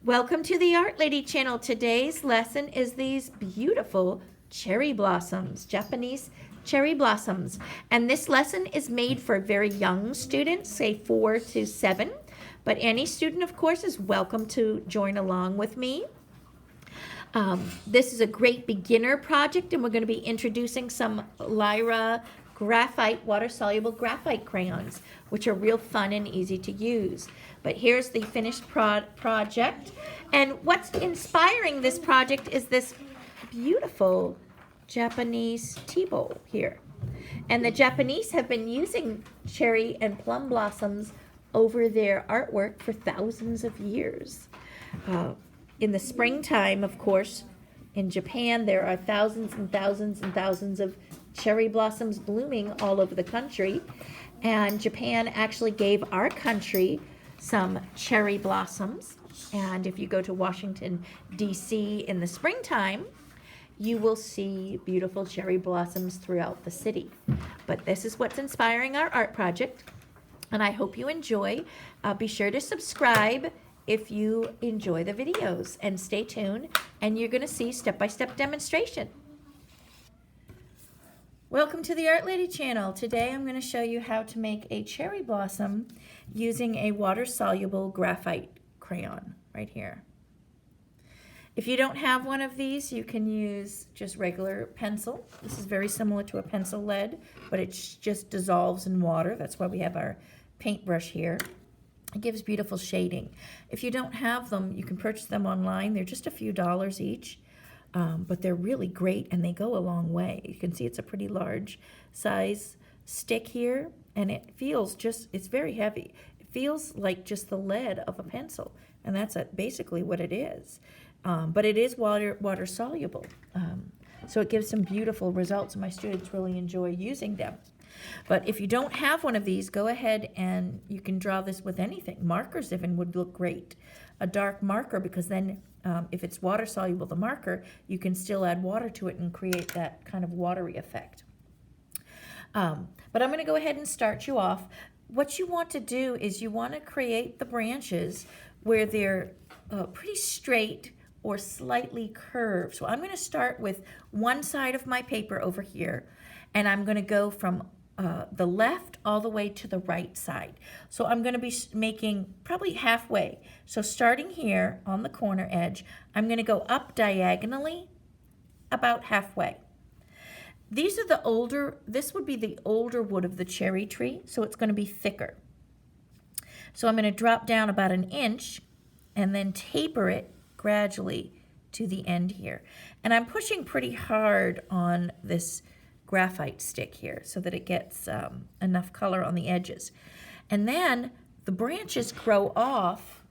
Welcome to the Art Lady channel. Today's lesson is these beautiful cherry blossoms, Japanese cherry blossoms. And this lesson is made for very young students, say 4 to 7. But any student, of course, is welcome to join along with me. This is a great beginner project, and we're going to be introducing some Lyra Graphite, water-soluble graphite crayons, which are real fun and easy to use. But here's the finished project. And what's inspiring this project is this beautiful Japanese tea bowl here. And the Japanese have been using cherry and plum blossoms over their artwork for thousands of years. In the springtime, of course, in Japan, there are thousands and thousands and thousands of cherry blossoms blooming all over the country. And Japan actually gave our country some cherry blossoms. And if you go to Washington, D.C. in the springtime, you will see beautiful cherry blossoms throughout the city. But this is what's inspiring our art project, and I hope you enjoy. Be sure to subscribe if you enjoy the videos, and stay tuned, and you're going to see step-by-step demonstration. Welcome to the Art Lady channel. Today I'm going to show you how to make a cherry blossom using a water-soluble graphite crayon right here. If you don't have one of these, you can use just regular pencil. This is very similar to a pencil lead, but it just dissolves in water. That's why we have our paintbrush here. It gives beautiful shading. If you don't have them, you can purchase them online. They're just a few dollars each, but they're really great and they go a long way. You can see it's a pretty large size stick here, and it feels it's very heavy. It feels like just the lead of a pencil, and that's basically what it is. But it is water soluble, so it gives some beautiful results, and my students really enjoy using them. But if you don't have one of these, go ahead and you can draw this with anything. Markers even would look great. A dark marker, because then if it's water soluble, the marker, you can still add water to it and create that kind of watery effect. But I'm going to go ahead and start you off. What you want to do is you want to create the branches where they're pretty straight or slightly curved. So I'm going to start with one side of my paper over here, and I'm going to go from the left all the way to the right side. So I'm going to be making probably halfway. So starting here on the corner edge, I'm going to go up diagonally about halfway. These are this would be the older wood of the cherry tree, so it's going to be thicker. So I'm going to drop down about 1 inch and then taper it gradually to the end here. And I'm pushing pretty hard on this graphite stick here so that it gets enough color on the edges. And then the branches grow off.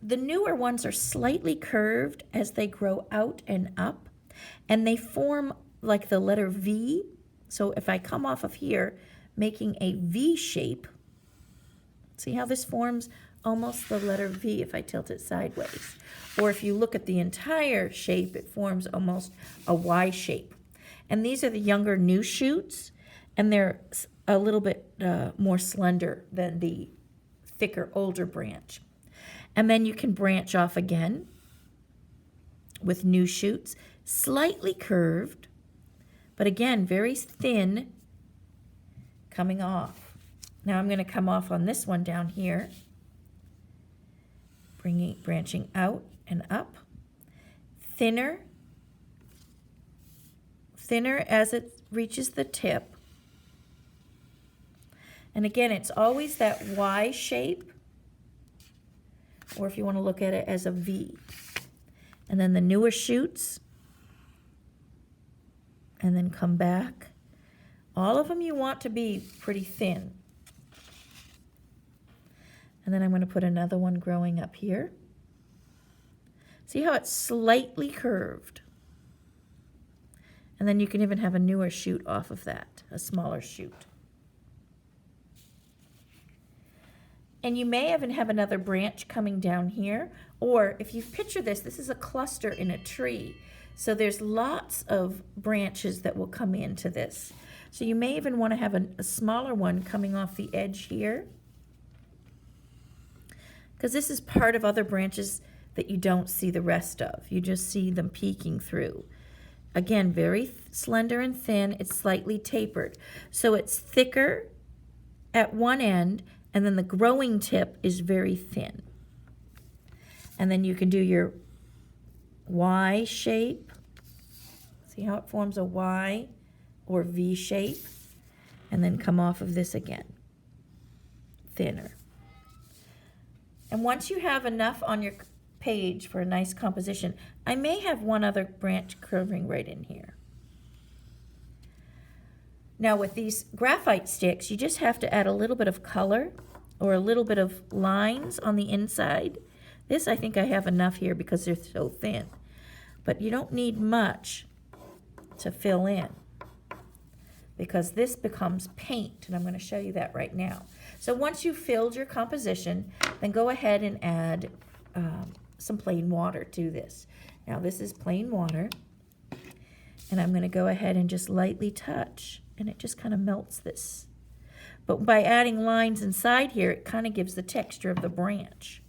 The newer ones are slightly curved as they grow out and up, and they form like the letter V. So if I come off of here, making a V shape, see how this forms almost the letter V if I tilt it sideways. Or if you look at the entire shape, it forms almost a Y shape. And these are the younger new shoots, and they're a little bit more slender than the thicker older branch. And then you can branch off again with new shoots, slightly curved, but again, very thin coming off. Now I'm going to come off on this one down here, branching out and up, thinner as it reaches the tip. And again, it's always that Y shape, or if you want to look at it as a V. And then the newer shoots, and then come back. All of them you want to be pretty thin. And then I'm going to put another one growing up here. See how it's slightly curved? And then you can even have a newer shoot off of that, a smaller shoot. And you may even have another branch coming down here, or if you picture this is a cluster in a tree. So there's lots of branches that will come into this. So you may even want to have a smaller one coming off the edge here, because this is part of other branches that you don't see the rest of. You just see them peeking through. Again, very slender and thin. It's slightly tapered. So it's thicker at one end, and then the growing tip is very thin. And then you can do your Y shape. See how it forms a Y or V shape? And then come off of this again, thinner. And once you have enough on your page for a nice composition, I may have one other branch curving right in here. Now with these graphite sticks, you just have to add a little bit of color or a little bit of lines on the inside. This, I think I have enough here because they're so thin. But you don't need much to fill in because this becomes paint, and I'm going to show you that right now. So once you've filled your composition, then go ahead and add some plain water to this. Now this is plain water, and I'm going to go ahead and just lightly touch, and it just kind of melts this. But by adding lines inside here, it kind of gives the texture of the branch.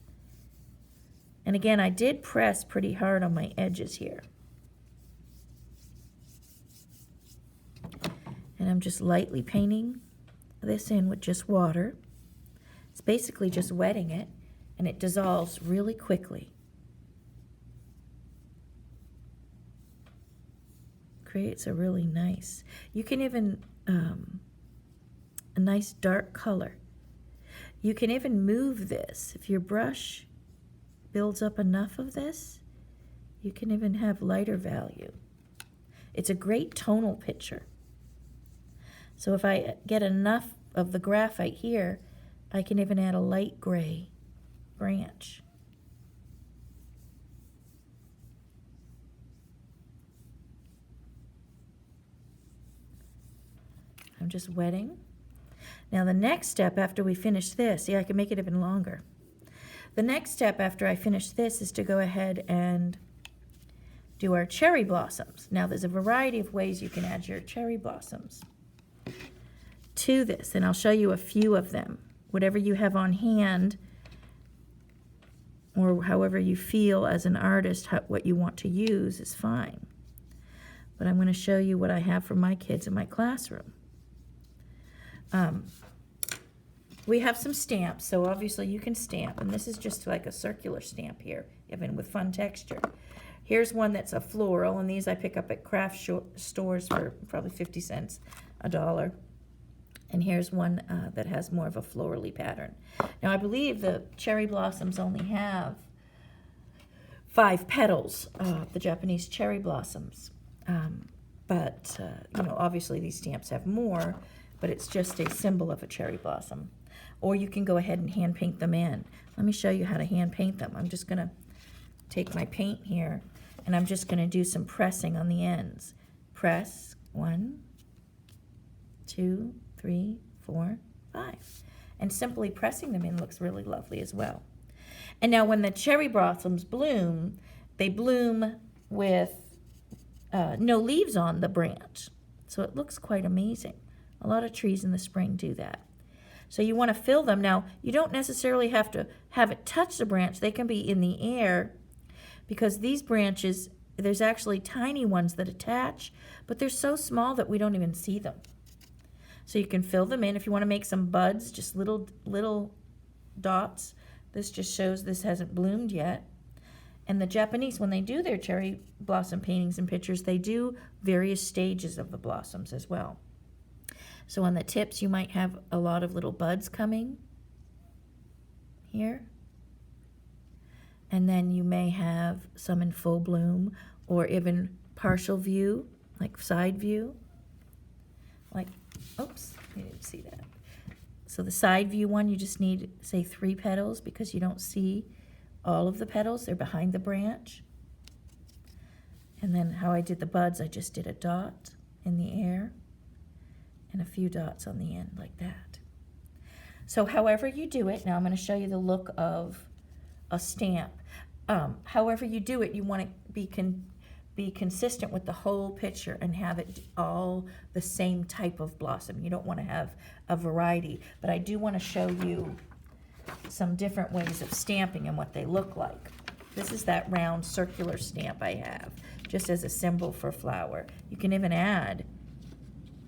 And again, I did press pretty hard on my edges here. And I'm just lightly painting this in with just water. It's basically just wetting it, and it dissolves really quickly. Creates a really nice, you can even, a nice dark color. You can even move this. If your brush builds up enough of this, you can even have lighter value. It's a great tonal picture. So if I get enough of the graphite here, I can even add a light gray branch. I'm just wetting. Now the next step after we finish this, see, I can make it even longer. The next step after I finish this is to go ahead and do our cherry blossoms. Now there's a variety of ways you can add your cherry blossoms to this, and I'll show you a few of them. Whatever you have on hand, or however you feel as an artist, what you want to use is fine. But I'm going to show you what I have for my kids in my classroom. We have some stamps, so obviously you can stamp, and this is just like a circular stamp here, even with fun texture. Here's one that's a floral, and these I pick up at craft stores for probably 50 cents, $1. And here's one that has more of a florally pattern. Now I believe the cherry blossoms only have 5 petals, the Japanese cherry blossoms. But you know, obviously these stamps have more, but it's just a symbol of a cherry blossom. Or you can go ahead and hand paint them in. Let me show you how to hand paint them. I'm just going to take my paint here, and I'm just going to do some pressing on the ends. Press 1, 2, 3, 4, 5. And simply pressing them in looks really lovely as well. And now when the cherry blossoms bloom, they bloom with no leaves on the branch. So it looks quite amazing. A lot of trees in the spring do that. So you want to fill them. Now, you don't necessarily have to have it touch the branch. They can be in the air, because these branches, there's actually tiny ones that attach, but they're so small that we don't even see them. So you can fill them in. If you want to make some buds, just little dots. This just shows this hasn't bloomed yet. And the Japanese, when they do their cherry blossom paintings and pictures, they do various stages of the blossoms as well. So on the tips, you might have a lot of little buds coming here. And then you may have some in full bloom, or even partial view, like side view. Like, oops, you didn't see that. So the side view one, you just need, say, 3 petals, because you don't see all of the petals. They're behind the branch. And then how I did the buds, I just did a dot in the air and a few dots on the end like that. So however you do it, now I'm going to show you the look of a stamp. However you do it, you want to be consistent with the whole picture and have it all the same type of blossom. You don't want to have a variety, but I do want to show you some different ways of stamping and what they look like. This is that round circular stamp I have, just as a symbol for flower. You can even add,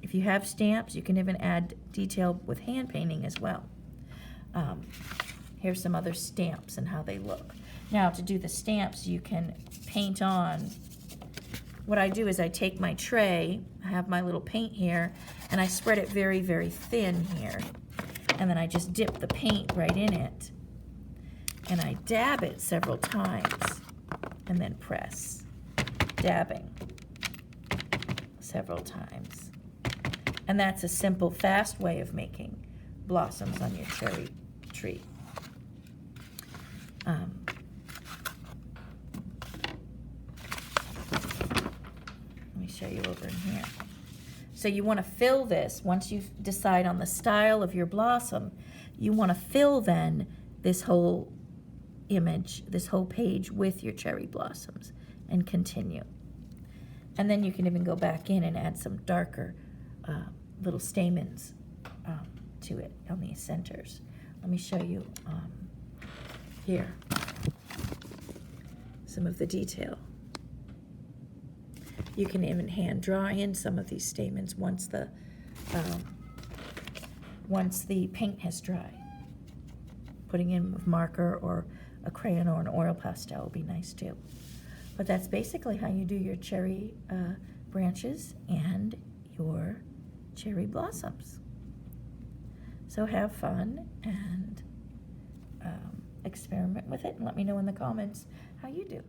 if you have stamps, you can even add detail with hand painting as well. Here's some other stamps and how they look. Now, to do the stamps, you can paint on. What I do is I take my tray, I have my little paint here, and I spread it very, very thin here. And then I just dip the paint right in it. And I dab it several times and then press. Dabbing several times. And that's a simple, fast way of making blossoms on your cherry tree. Let me show you over in here. So you want to fill this, once you decide on the style of your blossom, you want to fill then this whole image, this whole page with your cherry blossoms and continue. And then you can even go back in and add some darker little stamens to it on the centers. Let me show you here some of the detail. You can even hand draw in some of these stamens once the paint has dried. Putting in with marker or a crayon or an oil pastel will be nice too. But that's basically how you do your cherry branches and your cherry blossoms. So have fun and experiment with it and let me know in the comments how you do.